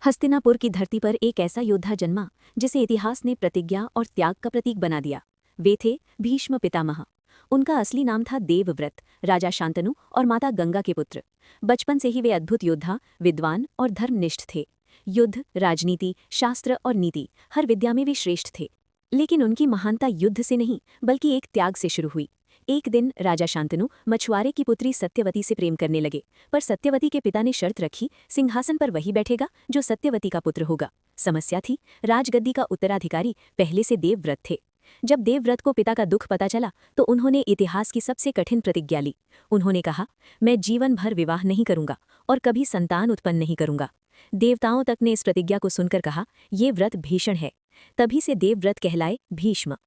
हस्तिनापुर की धरती पर एक ऐसा योद्धा जन्मा जिसे इतिहास ने प्रतिज्ञा और त्याग का प्रतीक बना दिया। वे थे भीष्म पितामह। उनका असली नाम था देवव्रत, राजा शांतनु और माता गंगा के पुत्र। बचपन से ही वे अद्भुत योद्धा, विद्वान और धर्मनिष्ठ थे। युद्ध, राजनीति, शास्त्र और नीति, हर विद्या में वे श्रेष्ठ थे। लेकिन उनकी महानता युद्ध से नहीं बल्कि एक त्याग से शुरू हुई। एक दिन राजा शांतनु मछुआरे की पुत्री सत्यवती से प्रेम करने लगे, पर सत्यवती के पिता ने शर्त रखी, सिंहासन पर वही बैठेगा जो सत्यवती का पुत्र होगा। समस्या थी, राजगद्दी का उत्तराधिकारी पहले से देवव्रत थे। जब देवव्रत को पिता का दुख पता चला तो उन्होंने इतिहास की सबसे कठिन प्रतिज्ञा ली। उन्होंने कहा, मैं जीवन भर विवाह नहीं करूंगा और कभी संतान उत्पन्न नहीं करूंगा। देवताओं तक ने इस प्रतिज्ञा को सुनकर कहा, ये व्रत भीषण है। तभी से देवव्रत कहलाए भीष्म।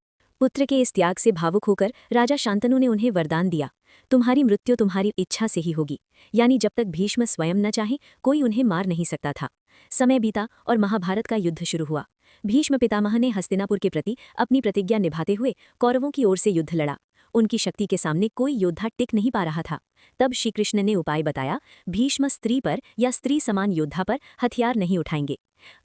पुत्र के इस त्याग से भावुक होकर राजा शांतनु ने उन्हें वरदान दिया, तुम्हारी मृत्यु तुम्हारी इच्छा से ही होगी। यानी जब तक भीष्म स्वयं न चाहे कोई उन्हें मार नहीं सकता था। समय बीता और महाभारत का युद्ध शुरू हुआ। भीष्म पितामह ने हस्तिनापुर के प्रति अपनी प्रतिज्ञा निभाते हुए कौरवों की ओर से युद्ध लड़ा। उनकी शक्ति के सामने कोई योद्धा टिक नहीं पा रहा था। तब श्रीकृष्ण ने उपाय बताया, भीष्म स्त्री पर या स्त्री समान योद्धा पर हथियार नहीं उठाएंगे।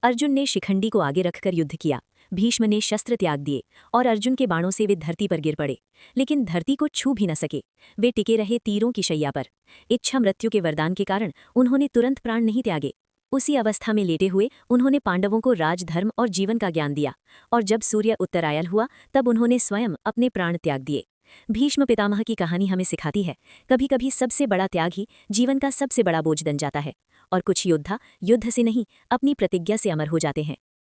अर्जुन ने शिखंडी को आगे रखकर युद्ध किया। भीष्म ने शस्त्र त्याग दिए और अर्जुन के बाणों से वे धरती पर गिर पड़े, लेकिन धरती को छू भी न सके। वे टिके रहे तीरों की शैया पर। इच्छा मृत्यु के वरदान के कारण उन्होंने तुरंत प्राण नहीं त्यागे। उसी अवस्था में लेटे हुए उन्होंने पांडवों को राजधर्म और जीवन का ज्ञान दिया, और जब सूर्य उत्तरायण हुआ तब उन्होंने स्वयं अपने प्राण त्याग दिए। भीष्म पितामह की कहानी हमें सिखाती है, कभी कभी सबसे बड़ा त्याग ही जीवन का सबसे बड़ा बोझ बन जाता है। और कुछ योद्धा युद्ध से नहीं अपनी प्रतिज्ञा से अमर हो जाते हैं।